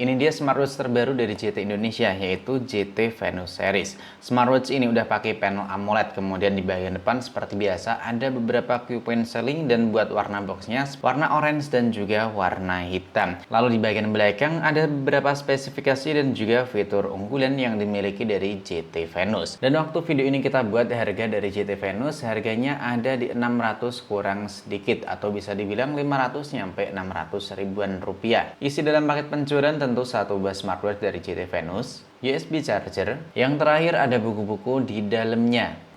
ini dia smartwatch terbaru dari JT Indonesia, yaitu JT Venus Series. Smartwatch ini udah pakai panel AMOLED, kemudian di bagian depan seperti biasa ada beberapa Q point sealing dan buat warna boxnya warna orange dan juga warna hitam. Lalu di bagian belakang ada beberapa spesifikasi dan juga fitur unggulan yang dimiliki dari JT Venus. Dan waktu video ini kita buat harga dari JT Venus, harganya ada di 600 kurang sedikit atau bisa dibilang 500 sampai 600 ribuan rupiah. Isi dalam paket penjualan tentu satu buah smartwatch dari JT Venus, USB charger, yang terakhir ada buku-buku di dalamnya.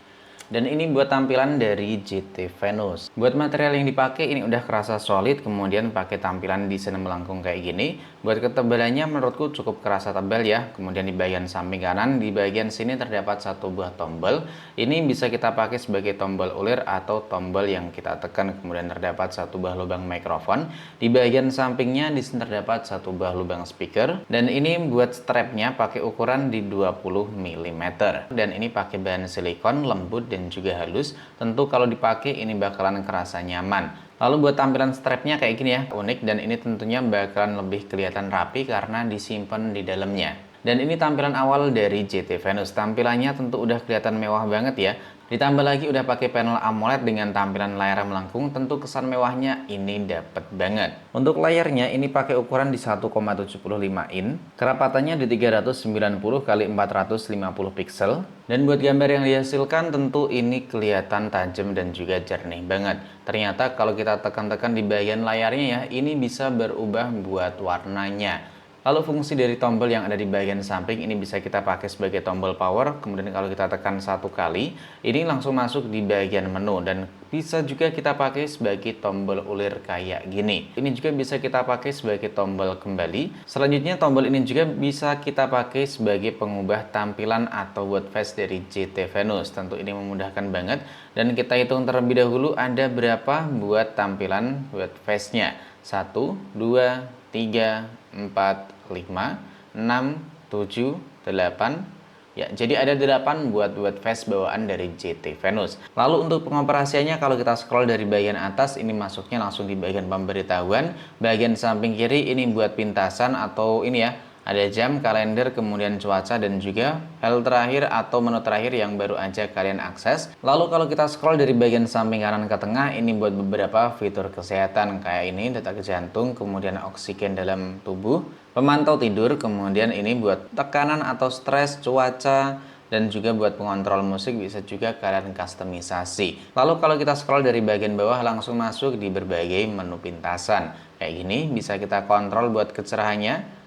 Dan ini buat tampilan dari JT Venus. Buat material yang dipakai ini udah kerasa solid, kemudian pakai tampilan desain melengkung kayak gini. Buat ketebalannya menurutku cukup kerasa tebal ya. Kemudian di bagian samping kanan, di bagian sini terdapat satu buah tombol. Ini bisa kita pakai sebagai tombol ulir atau tombol yang kita tekan. Kemudian terdapat satu buah lubang mikrofon. Di bagian sampingnya di sini terdapat satu buah lubang speaker. Dan ini buat strapnya pakai ukuran di 20 mm. Dan ini pakai bahan silikon lembut dan juga halus. Tentu kalau dipakai ini bakalan kerasa nyaman. Lalu buat tampilan strapnya kayak gini ya, unik, dan ini tentunya bakalan lebih kelihatan rapi karena disimpan di dalamnya. Dan ini tampilan awal dari JT Venus. Tampilannya tentu udah kelihatan mewah banget ya. Ditambah lagi udah pakai panel AMOLED dengan tampilan layar melengkung, tentu kesan mewahnya ini dapet banget. Untuk layarnya ini pakai ukuran di 1,75 in, kerapatannya di 390 x 450 pixel, dan buat gambar yang dihasilkan tentu ini kelihatan tajam dan juga jernih banget. Ternyata kalau kita tekan-tekan di bagian layarnya ya, ini bisa berubah buat warnanya. Lalu fungsi dari tombol yang ada di bagian samping ini bisa kita pakai sebagai tombol power. Kemudian kalau kita tekan satu kali, ini langsung masuk di bagian menu. Dan bisa juga kita pakai sebagai tombol ulir kayak gini. Ini juga bisa kita pakai sebagai tombol kembali. Selanjutnya tombol ini juga bisa kita pakai sebagai pengubah tampilan atau watch face dari JT Venus. Tentu ini memudahkan banget. Dan kita hitung terlebih dahulu ada berapa buat tampilan watch face-nya. 1, 2, 3, 4, 5, 6, 7, 8. Ya, jadi ada 8 buat face bawaan dari JT Venus. Lalu untuk pengoperasiannya kalau kita scroll dari bagian atas ini masuknya langsung di bagian pemberitahuan. Bagian samping kiri ini buat pintasan atau ini ya. Ada jam, kalender, kemudian cuaca, dan juga hal terakhir atau menu terakhir yang baru aja kalian akses. Lalu kalau kita scroll dari bagian samping kanan ke tengah, ini buat beberapa fitur kesehatan kayak ini, detak jantung, kemudian oksigen dalam tubuh, pemantau tidur, kemudian ini buat tekanan atau stres, cuaca, dan juga buat pengontrol musik bisa juga kalian customisasi. Lalu kalau kita scroll dari bagian bawah langsung masuk di berbagai menu pintasan. Kayak gini bisa kita kontrol buat kecerahannya.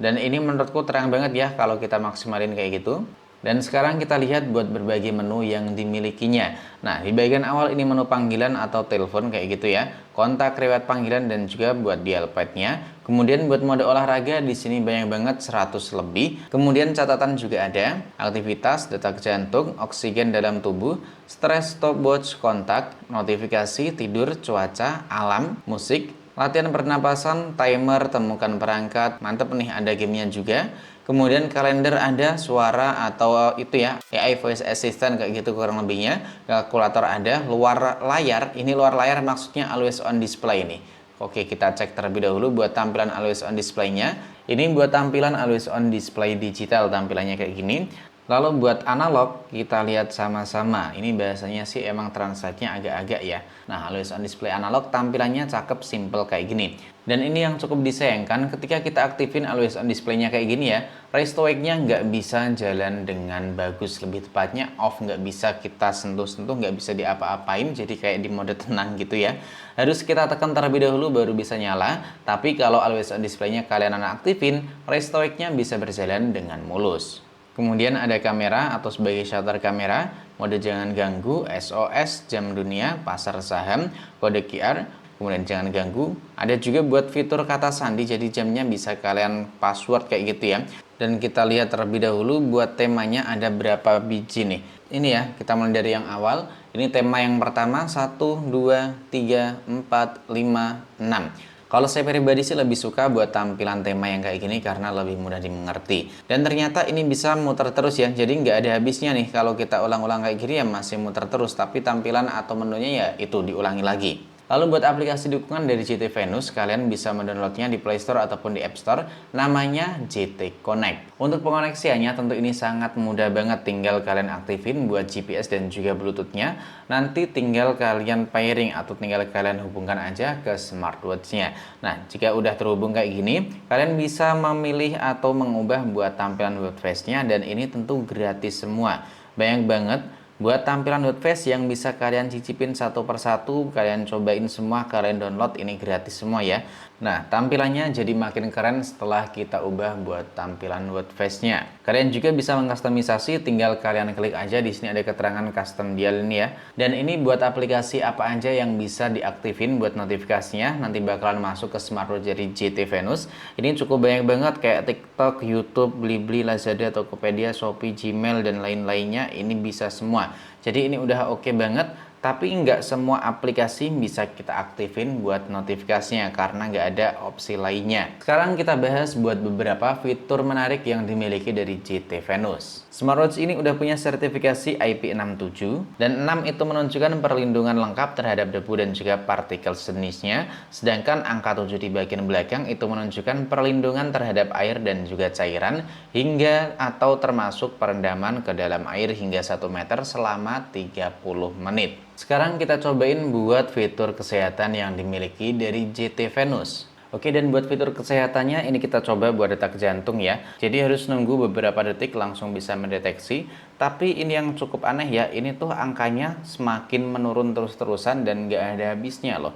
Dan ini menurutku terang banget ya kalau kita maksimalin kayak gitu. Dan sekarang kita lihat buat berbagai menu yang dimilikinya. Nah, di bagian awal ini menu panggilan atau telepon kayak gitu ya. Kontak, riwayat panggilan, dan juga buat dial pad-nya. Kemudian buat mode olahraga di sini banyak banget 100 lebih. Kemudian catatan juga ada, aktivitas, detak jantung, oksigen dalam tubuh, stres, stopwatch, kontak, notifikasi, tidur, cuaca, alam, musik, latihan pernapasan, timer, temukan perangkat, mantep nih, ada gamenya juga. Kemudian kalender ada, suara atau itu ya, AI voice assistant kayak gitu kurang lebihnya. Kalkulator ada, luar layar, ini luar layar maksudnya always on display nih. Oke, kita cek terlebih dahulu buat tampilan always on display-nya. Ini buat tampilan always on display digital, tampilannya kayak gini. Lalu buat analog, kita lihat sama-sama. Ini bahasanya sih emang translate-nya agak-agak ya. Nah, always on display analog tampilannya cakep, simple kayak gini. Dan ini yang cukup disayangkan ketika kita aktifin always on display-nya kayak gini ya, raise to wake-nya nggak bisa jalan dengan bagus. Lebih tepatnya off, nggak bisa kita sentuh-sentuh, nggak bisa diapa-apain, jadi kayak di mode tenang gitu ya. Harus kita tekan terlebih dahulu baru bisa nyala. Tapi kalau always on display-nya kalian aktifin, raise to wake-nya bisa berjalan dengan mulus. Kemudian ada kamera atau sebagai shutter kamera, mode jangan ganggu, SOS, jam dunia, pasar saham, kode QR, kemudian jangan ganggu. Ada juga buat fitur kata sandi, jadi jamnya bisa kalian password kayak gitu ya. Dan kita lihat terlebih dahulu buat temanya ada berapa biji nih. Ini ya, kita mulai dari yang awal. Ini tema yang pertama, 1, 2, 3, 4, 5, 6. Kalau saya pribadi sih lebih suka buat tampilan tema yang kayak gini karena lebih mudah dimengerti. Dan ternyata ini bisa muter terus ya, jadi nggak ada habisnya nih. Kalau kita ulang-ulang kayak gini ya masih muter terus, tapi tampilan atau menunya ya itu diulangi lagi. Lalu buat aplikasi dukungan dari JT Venus, kalian bisa mendownloadnya di Play Store ataupun di App Store, namanya JT Connect. Untuk pengoneksiannya tentu ini sangat mudah banget, tinggal kalian aktifin buat GPS dan juga Bluetooth-nya. Nanti tinggal kalian pairing atau tinggal kalian hubungkan aja ke smartwatch-nya. Nah, jika udah terhubung kayak gini, kalian bisa memilih atau mengubah buat tampilan watchface-nya dan ini tentu gratis semua. Banyak banget buat tampilan watchface yang bisa kalian cicipin satu persatu, kalian cobain semua, kalian download, ini gratis semua ya. Nah, tampilannya jadi makin keren setelah kita ubah buat tampilan watchface-nya. Kalian juga bisa mengkustomisasi, tinggal kalian klik aja, di sini ada keterangan custom dial ini ya. Dan ini buat aplikasi apa aja yang bisa diaktifin buat notifikasinya, nanti bakalan masuk ke smartwatch dari JT Venus. Ini cukup banyak banget kayak TikTok, YouTube, Blibli, Lazada, Tokopedia, Shopee, Gmail, dan lain-lainnya, ini bisa semua. Jadi ini udah oke banget. Tapi nggak semua aplikasi bisa kita aktifin buat notifikasinya karena nggak ada opsi lainnya. Sekarang kita bahas buat beberapa fitur menarik yang dimiliki dari JT Venus. Smartwatch ini udah punya sertifikasi IP67 dan 6 itu menunjukkan perlindungan lengkap terhadap debu dan juga partikel jenisnya. Sedangkan angka 7 di bagian belakang itu menunjukkan perlindungan terhadap air dan juga cairan hingga atau termasuk perendaman ke dalam air hingga 1 meter selama 30 menit. Sekarang kita cobain buat fitur kesehatan yang dimiliki dari JT Venus. Oke, dan buat fitur kesehatannya ini kita coba buat detak jantung ya. Jadi harus nunggu beberapa detik langsung bisa mendeteksi. Tapi ini yang cukup aneh ya, ini tuh angkanya semakin menurun terus-terusan dan nggak ada habisnya loh.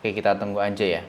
Oke, kita tunggu aja ya.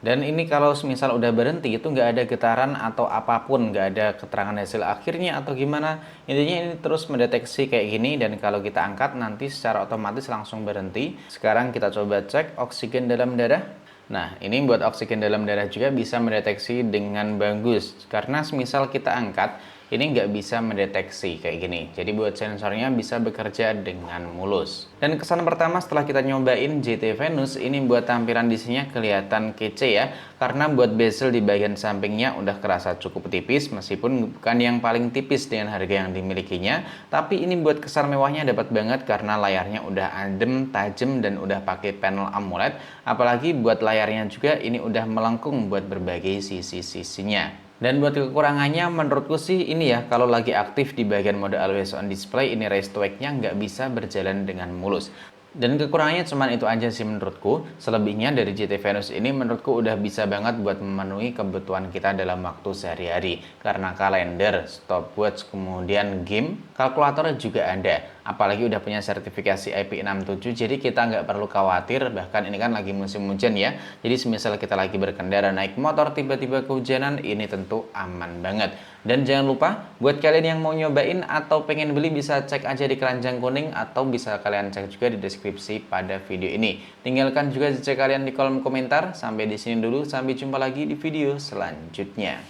Dan ini kalau misal udah berhenti itu nggak ada getaran atau apapun, nggak ada keterangan hasil akhirnya atau gimana. Intinya ini terus mendeteksi kayak gini dan kalau kita angkat nanti secara otomatis langsung berhenti. Sekarang kita coba cek oksigen dalam darah. Nah, ini buat oksigen dalam darah juga bisa mendeteksi dengan bagus. Karena misal kita angkat, ini nggak bisa mendeteksi kayak gini. Jadi buat sensornya bisa bekerja dengan mulus. Dan kesan pertama setelah kita nyobain JT Venus, ini buat tampilan di sini kelihatan kece ya. Karena buat bezel di bagian sampingnya udah kerasa cukup tipis, meskipun bukan yang paling tipis dengan harga yang dimilikinya. Tapi ini buat kesan mewahnya dapat banget karena layarnya udah adem, tajam, dan udah pakai panel AMOLED. Apalagi buat layarnya juga ini udah melengkung buat berbagai sisi-sisinya. Dan buat kekurangannya menurutku sih ini ya, kalau lagi aktif di bagian mode always on display, ini raise to wake-nya nggak bisa berjalan dengan mulus. Dan kekurangannya cuman itu aja sih menurutku. Selebihnya dari JT Venus ini menurutku udah bisa banget buat memenuhi kebutuhan kita dalam waktu sehari-hari. Karena kalender, stopwatch, kemudian game, kalkulatornya juga ada. Apalagi udah punya sertifikasi IP67, jadi kita nggak perlu khawatir. Bahkan ini kan lagi musim hujan ya. Jadi semisal kita lagi berkendara naik motor tiba-tiba kehujanan, ini tentu aman banget. Dan jangan lupa, buat kalian yang mau nyobain atau pengen beli bisa cek aja di keranjang kuning atau bisa kalian cek juga di deskripsi pada video ini. Tinggalkan juga jejak kalian di kolom komentar. Sampai di sini dulu, sampai jumpa lagi di video selanjutnya.